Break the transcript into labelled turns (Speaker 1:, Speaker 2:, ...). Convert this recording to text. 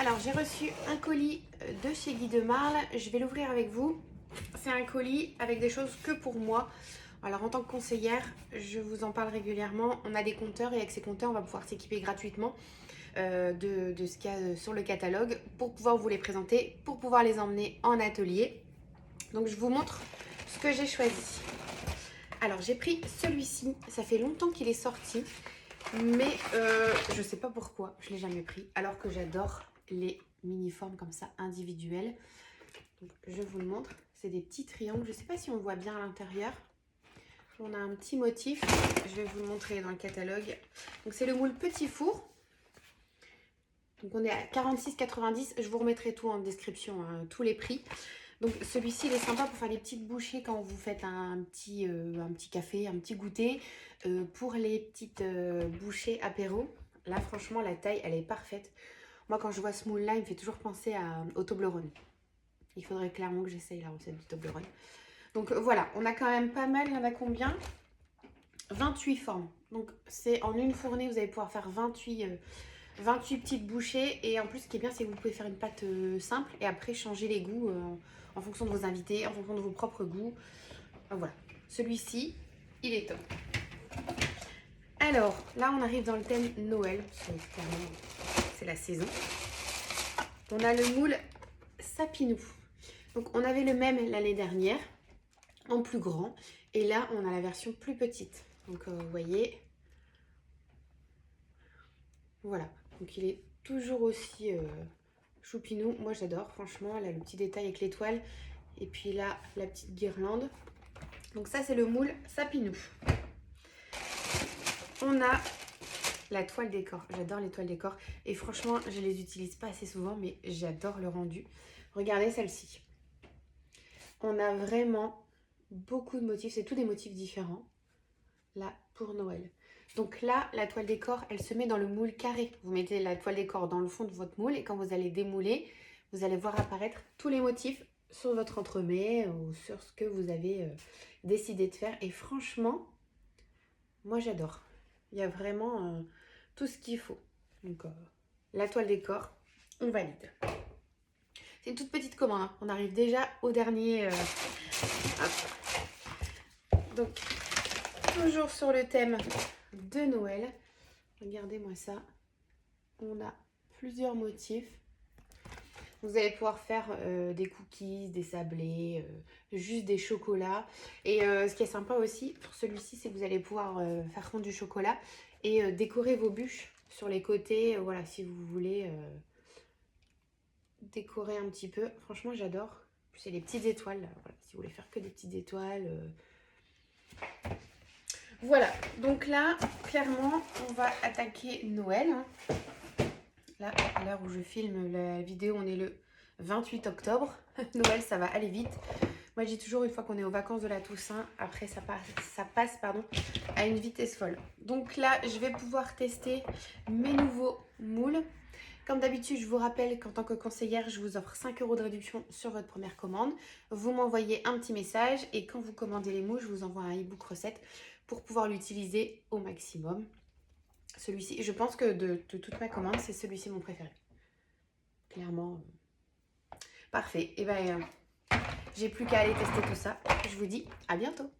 Speaker 1: Alors, j'ai reçu un colis de chez Guy de Marle. Je vais l'ouvrir avec vous. C'est un colis avec des choses que pour moi. Alors, en tant que conseillère, je vous en parle régulièrement. On a des compteurs et avec ces compteurs, on va pouvoir s'équiper gratuitement de ce qu'il y a sur le catalogue pour pouvoir vous les présenter, pour pouvoir les emmener en atelier. Donc, je vous montre ce que j'ai choisi. Alors, j'ai pris celui-ci. Ça fait longtemps qu'il est sorti. Mais je sais pas pourquoi je l'ai jamais pris, alors que j'adore les mini-formes comme ça, individuelles. Donc, je vous le montre. C'est des petits triangles. Je sais pas si on voit bien à l'intérieur. On a un petit motif. Je vais vous le montrer dans le catalogue. Donc, c'est le moule petit four. Donc, on est à 46,90 €. Je vous remettrai tout en description, hein, tous les prix. Donc, celui-ci, il est sympa pour faire des petites bouchées quand vous faites un petit café, un petit goûter. Pour les petites bouchées apéro, là, franchement, la taille, elle est parfaite. Moi, quand je vois ce moule-là, il me fait toujours penser au Toblerone. Il faudrait clairement que j'essaye la recette du Toblerone. Donc, voilà, on a quand même pas mal. Il y en a combien? 28 formes. Donc, c'est en une fournée, vous allez pouvoir faire 28 petites bouchées. Et en plus, ce qui est bien, c'est que vous pouvez faire une pâte simple et après changer les goûts en fonction de vos invités, en fonction de vos propres goûts. Voilà, celui-ci, il est top. Alors, là, on arrive dans le thème Noël. C'est la saison. On a le moule Sapinou. Donc, on avait le même l'année dernière, en plus grand. Et là, on a la version plus petite. Donc, vous voyez. Voilà. Donc, il est toujours aussi choupinou. Moi, j'adore, franchement. Là, le petit détail avec l'étoile. Et puis là, la petite guirlande. Donc, ça, c'est le moule Sapinou. On a la toile décor. J'adore les toiles décor. Et franchement, je les utilise pas assez souvent, mais j'adore le rendu. Regardez celle-ci. On a vraiment beaucoup de motifs. C'est tous des motifs différents. Là, pour Noël. Donc là, la toile décor, elle se met dans le moule carré. Vous mettez la toile décor dans le fond de votre moule. Et quand vous allez démouler, vous allez voir apparaître tous les motifs sur votre entremets ou sur ce que vous avez décidé de faire. Et franchement, moi, j'adore. Il y a vraiment tout ce qu'il faut. Donc, la toile décor, on valide. C'est une toute petite commande. Hein. On arrive déjà au dernier. Donc, toujours sur le thème de Noël. Regardez-moi ça. On a plusieurs motifs. Vous allez pouvoir faire des cookies, des sablés, juste des chocolats. Et ce qui est sympa aussi pour celui-ci, c'est que vous allez pouvoir faire fondre du chocolat et décorer vos bûches sur les côtés. Voilà, si vous voulez décorer un petit peu. Franchement, j'adore. C'est les petites étoiles. Voilà, si vous voulez faire que des petites étoiles. Voilà, donc là, clairement, on va attaquer Noël. Hein. Là, à l'heure où je filme la vidéo, on est le 28 octobre. Noël, ça va aller vite. Moi, je dis toujours, une fois qu'on est aux vacances de la Toussaint, après, ça passe à une vitesse folle. Donc là, je vais pouvoir tester mes nouveaux moules. Comme d'habitude, je vous rappelle qu'en tant que conseillère, je vous offre 5 € de réduction sur votre première commande. Vous m'envoyez un petit message et quand vous commandez les moules, je vous envoie un e-book recette pour pouvoir l'utiliser au maximum. Celui-ci, je pense que de toute ma commande, c'est celui-ci mon préféré. Clairement. Parfait. Et bien, j'ai plus qu'à aller tester tout ça. Je vous dis à bientôt.